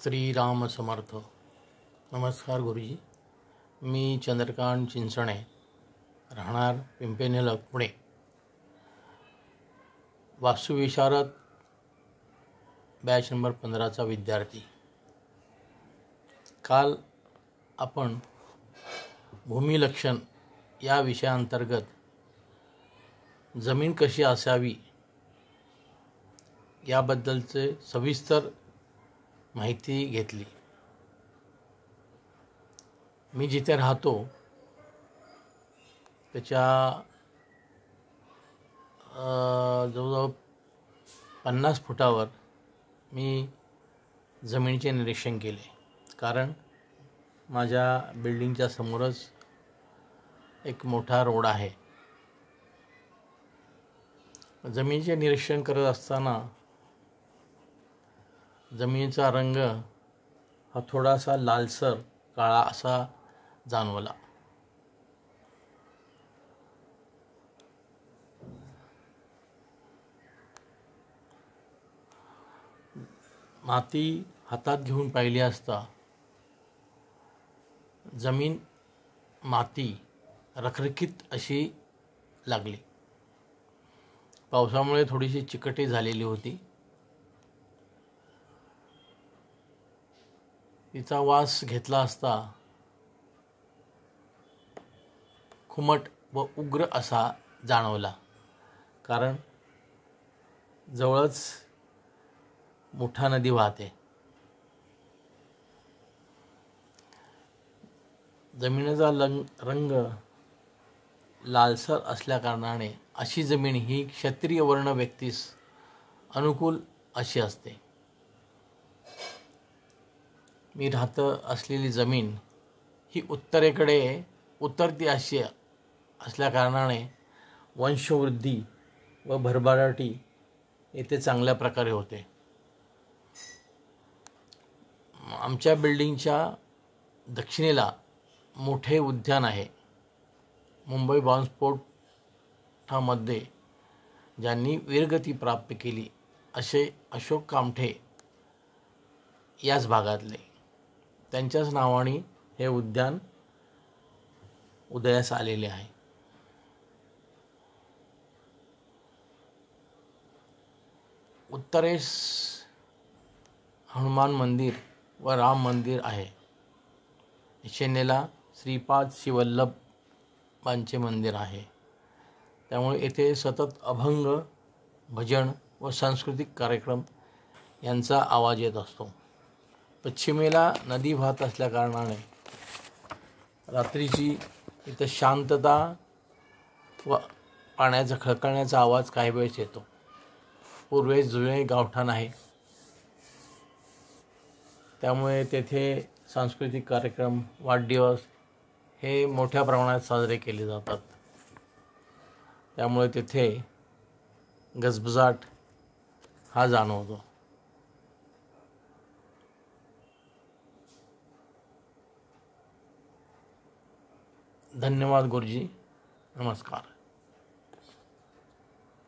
श्रीराम समर्थ. नमस्कार गुरुजी. मी चंद्रकांत चिंचणे, राहणार पिंपरी पुणे, वास्तुविशारद बॅच नंबर 15चा विद्यार्थी. काल आपण भूमिलक्षण या विषयाअंतर्गत जमीन कशी असावी याबद्दलचे सविस्तर माहिती घेतली. मी जिथे राहतो त्याच्या जवळजवळ 50 फुटावर मी जमिनीचे निरीक्षण केले, कारण माझ्या बिल्डिंगच्या समोरच एक मोठा रोड आहे. जमिनीचे निरीक्षण करत असताना जमिनीचा रंग हा थोडासा लालसर काळा असा जाणवला. माती हातात घेऊन पाहिली असता जमीन माती रखरखीत अशी लागली. पावसामुळे थोडीशी चिकटी झालेली होती. तिचा वास घेतला असता खुमट व उग्र असा जाणवला, कारण जवळच मुठा नदी वाहते. जमिनीचा रंग लालसर असल्याकारणाने अशी जमीन ही क्षत्रिय वर्ण व्यक्तीस अनुकूल अशी असते. मी राहत असलेली जमीन ही उत्तरेकडे उतरती अशी असल्याकारणाने वंशवृद्धी व भरभराटी येथे चांगल्या प्रकारे होते. आमच्या बिल्डिंगच्या दक्षिणेला मोठे उद्यान आहे. मुंबई बॉम्बस्फोटामध्ये ज्यांनी वीरगती प्राप्त केली असे अशोक कामठे याच भागातले, त्यांच्याच नावाने हे उद्यान उदयास आलेले आहे. उत्तरेस हनुमान मंदिर व राम मंदिर आहे. ईशान्येला श्रीपाद श्रीवल्लभांचे मंदिर आहे. त्यामुळे येथे सतत अभंग, भजन व सांस्कृतिक कार्यक्रम यांचा आवाज येत असतो. पश्चिमेला नदी वाहत असल्याकारणाने रात्रीची इथं शांतता व पाण्याचा खळखळण्याचा आवाज काही वेळेस येतो. पूर्वेस जुने गावठाण आहे, त्यामुळे तेथे सांस्कृतिक कार्यक्रम, वाढदिवस हे मोठ्या प्रमाणात साजरे केले जातात. त्यामुळे तेथे गजबजाट हा जाणवतो. धन्यवाद गुरुजी. नमस्कार.